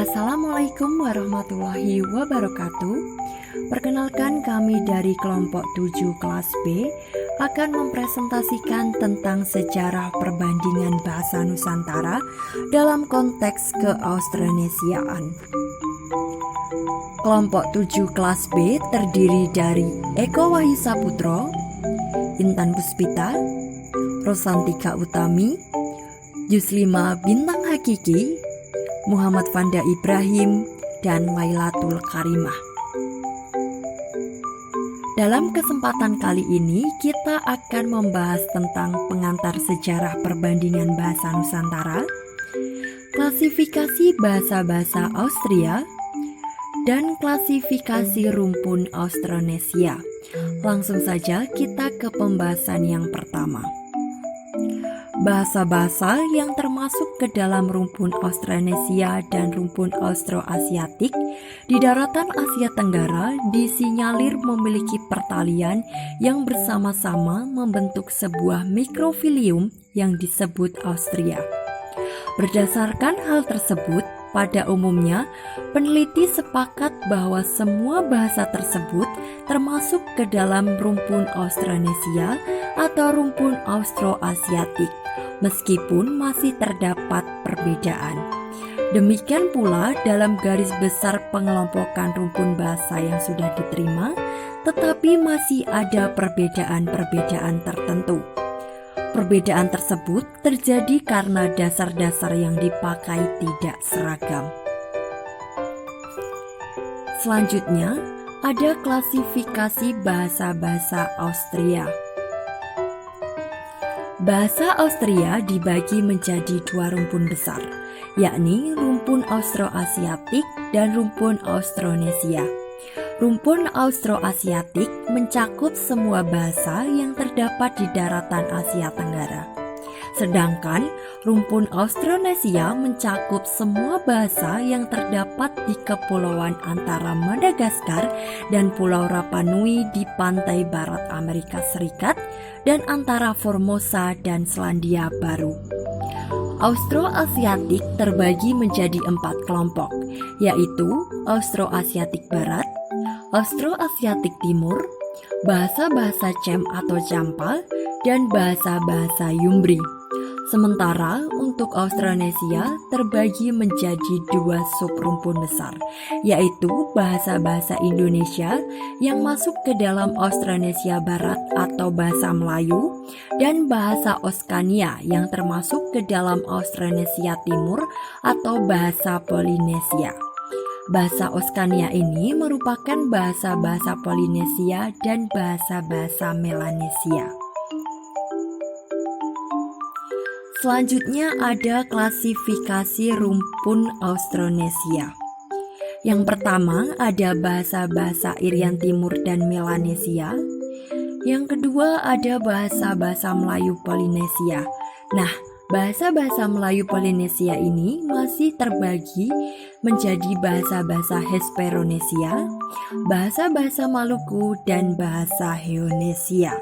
Assalamualaikum warahmatullahi wabarakatuh. Perkenalkan, kami dari kelompok 7 kelas B akan mempresentasikan tentang sejarah perbandingan bahasa Nusantara dalam konteks keaustronesiaan. Kelompok 7 kelas B terdiri dari Eko Wahyu Saputro, Intan Puspita, Rosantika Utami, Yuslima Bintang Hakiki, Muhammad Fanda Ibrahim, dan Lailatul Karimah. Dalam kesempatan kali ini kita akan membahas tentang pengantar sejarah perbandingan bahasa Nusantara, klasifikasi bahasa-bahasa Austria, dan klasifikasi rumpun Austronesia. Langsung saja kita ke pembahasan yang pertama. Bahasa-bahasa yang termasuk ke dalam rumpun Austronesia dan rumpun Austroasiatik di daratan Asia Tenggara disinyalir memiliki pertalian yang bersama-sama membentuk sebuah mikrofilium yang disebut Austria. Berdasarkan hal tersebut, pada umumnya peneliti sepakat bahwa semua bahasa tersebut termasuk ke dalam rumpun Austronesia atau rumpun Austroasiatik, meskipun masih terdapat perbedaan. Demikian pula dalam garis besar pengelompokan rumpun bahasa yang sudah diterima, tetapi masih ada perbedaan-perbedaan tertentu. Perbedaan tersebut terjadi karena dasar-dasar yang dipakai tidak seragam. Selanjutnya, ada klasifikasi bahasa-bahasa Austria. Bahasa Austria dibagi menjadi dua rumpun besar, yakni rumpun Austroasiatik dan rumpun Austronesia. Rumpun Austroasiatik mencakup semua bahasa yang terdapat di daratan Asia Tenggara. Sedangkan rumpun Austronesia mencakup semua bahasa yang terdapat di kepulauan antara Madagaskar dan Pulau Rapa Nui di pantai barat Amerika Serikat dan antara Formosa dan Selandia Baru. Austroasiatik terbagi menjadi 4 kelompok, yaitu Austroasiatik Barat, Austroasiatik Timur, bahasa-bahasa Cem atau Champa, dan bahasa-bahasa Yumbri. Sementara untuk Austronesia terbagi menjadi 2 subrumpun besar, yaitu bahasa-bahasa Indonesia yang masuk ke dalam Austronesia Barat atau bahasa Melayu, dan bahasa Oskania yang termasuk ke dalam Austronesia Timur atau bahasa Polinesia. Bahasa Oskania ini merupakan bahasa-bahasa Polinesia dan bahasa-bahasa Melanesia. Selanjutnya ada klasifikasi rumpun Austronesia. Yang pertama ada bahasa-bahasa Irian Timur dan Melanesia. Yang kedua ada bahasa-bahasa Melayu Polinesia. Nah, bahasa-bahasa Melayu Polinesia ini masih terbagi menjadi bahasa-bahasa Hesperonesia, bahasa-bahasa Maluku, dan bahasa Heonesia.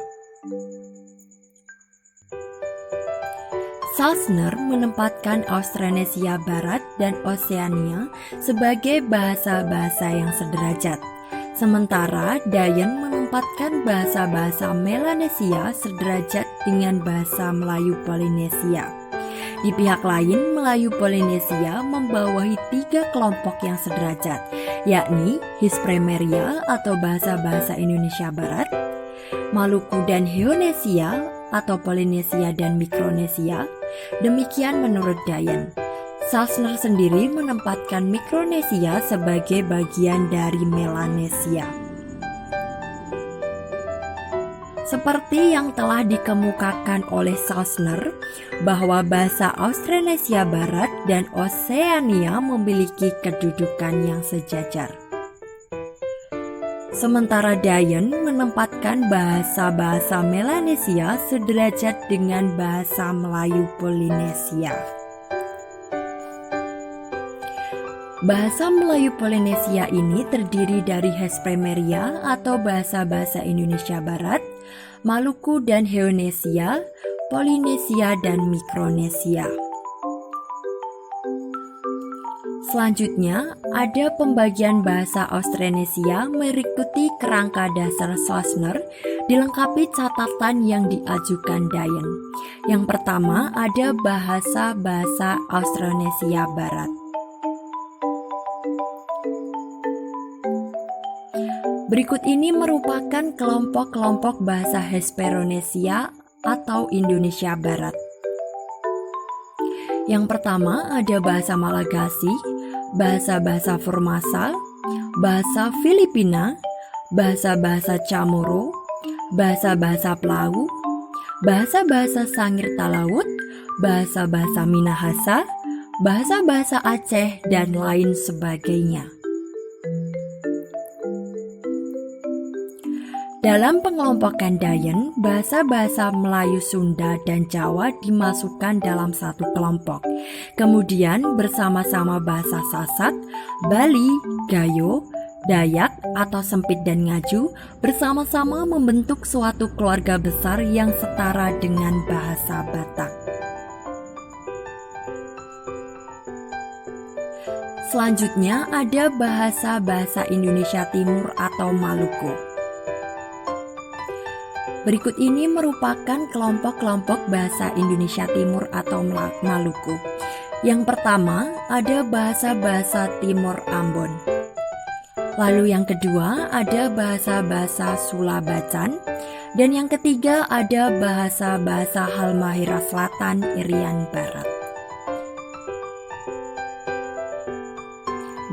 Salzner menempatkan Austronesia Barat dan Oseania sebagai bahasa-bahasa yang sederajat. Sementara Dayen menempatkan bahasa-bahasa Melanesia sederajat dengan bahasa Melayu Polinesia. Di pihak lain, Melayu Polinesia membawahi 3 kelompok yang sederajat, yakni Hispremeria atau bahasa-bahasa Indonesia Barat, Maluku dan Heonesia atau Polinesia dan Mikronesia. Demikian menurut Dayen. Salzner sendiri menempatkan Mikronesia sebagai bagian dari Melanesia. Seperti yang telah dikemukakan oleh Salzner, bahwa bahasa Austronesia Barat dan Oseania memiliki kedudukan yang sejajar. Sementara Dayen menempatkan bahasa-bahasa Melanesia sederajat dengan bahasa Melayu Polinesia. Bahasa Melayu Polinesia ini terdiri dari Hespremeria atau bahasa-bahasa Indonesia Barat, Maluku dan Heonesia, Polinesia dan Mikronesia. Selanjutnya, ada pembagian bahasa Austronesia mengikuti kerangka dasar Schleusner dilengkapi catatan yang diajukan Dayen. Yang pertama ada bahasa-bahasa Austronesia Barat. Berikut ini merupakan kelompok-kelompok bahasa Hesperonesia atau Indonesia Barat. Yang pertama ada bahasa Malagasy, bahasa-bahasa Formasa, bahasa Filipina, bahasa-bahasa Chamorro, bahasa-bahasa Pelaut, bahasa-bahasa Sangir Talaut, bahasa-bahasa Minahasa, bahasa-bahasa Aceh, dan lain sebagainya. Dalam pengelompokan Dayen, bahasa-bahasa Melayu, Sunda, dan Jawa dimasukkan dalam satu kelompok. Kemudian bersama-sama bahasa Sasak, Bali, Gayo, Dayak atau Sempit dan Ngaju bersama-sama membentuk suatu keluarga besar yang setara dengan bahasa Batak. Selanjutnya ada bahasa-bahasa Indonesia Timur atau Maluku. Berikut ini merupakan kelompok-kelompok bahasa Indonesia Timur atau Maluku. Yang pertama ada bahasa-bahasa Timor Ambon. Lalu yang kedua ada bahasa-bahasa Sulabacan. Dan yang ketiga ada bahasa-bahasa Halmahera Selatan Irian Barat.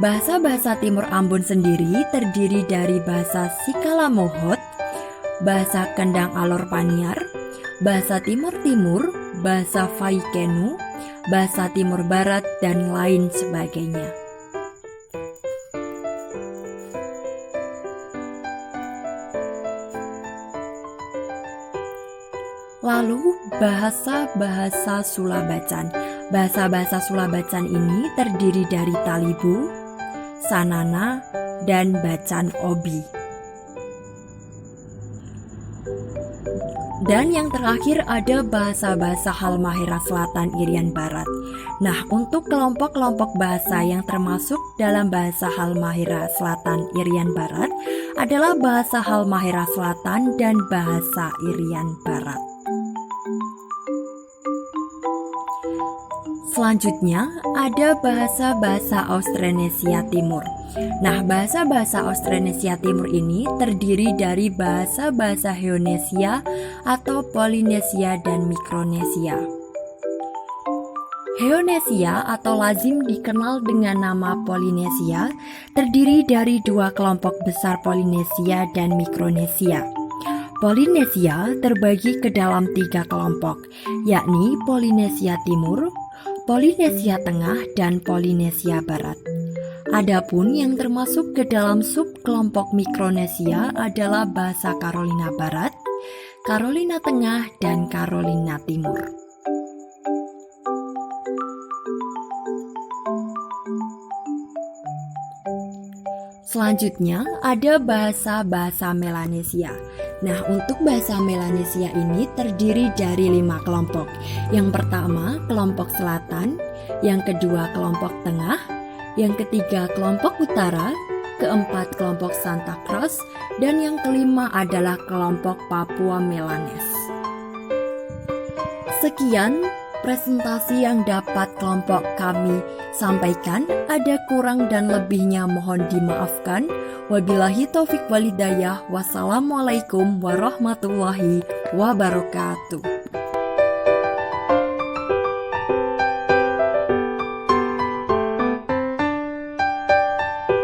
Bahasa-bahasa Timur Ambon sendiri terdiri dari bahasa Sikalamohot, bahasa Kendang Alor Paniar, bahasa Timur Timur, bahasa Faikenu, bahasa Timur Barat, dan lain sebagainya. Lalu bahasa-bahasa Sulabacan. Bahasa-bahasa Sulabacan ini terdiri dari Talibu, Sanana, dan Bacan Obi. Dan yang terakhir ada bahasa-bahasa Halmahera Selatan Irian Barat. Nah, untuk kelompok-kelompok bahasa yang termasuk dalam bahasa Halmahera Selatan Irian Barat adalah bahasa Halmahera Selatan dan bahasa Irian Barat. Selanjutnya ada bahasa-bahasa Austronesia Timur. Nah, bahasa-bahasa Austronesia Timur ini terdiri dari bahasa-bahasa Heonesia atau Polinesia dan Mikronesia. Heonesia atau lazim dikenal dengan nama Polinesia terdiri dari dua kelompok besar Polinesia dan Mikronesia. Polinesia terbagi ke dalam tiga kelompok, yakni Polinesia Timur, Polinesia Tengah, dan Polinesia Barat. Adapun yang termasuk ke dalam subkelompok Mikronesia adalah bahasa Carolina Barat, Carolina Tengah, dan Carolina Timur. Selanjutnya ada bahasa-bahasa Melanesia. Nah, untuk bahasa Melanesia ini terdiri dari 5 kelompok. Yang pertama, kelompok selatan, yang kedua, kelompok tengah, yang ketiga, kelompok utara, keempat, kelompok Santa Cruz, dan yang kelima adalah kelompok Papua Melanes. Sekian presentasi yang dapat kelompok kami sampaikan. Ada kurang dan lebihnya mohon dimaafkan. Wabillahi taufik walhidayah. Wassalamualaikum warahmatullahi wabarakatuh.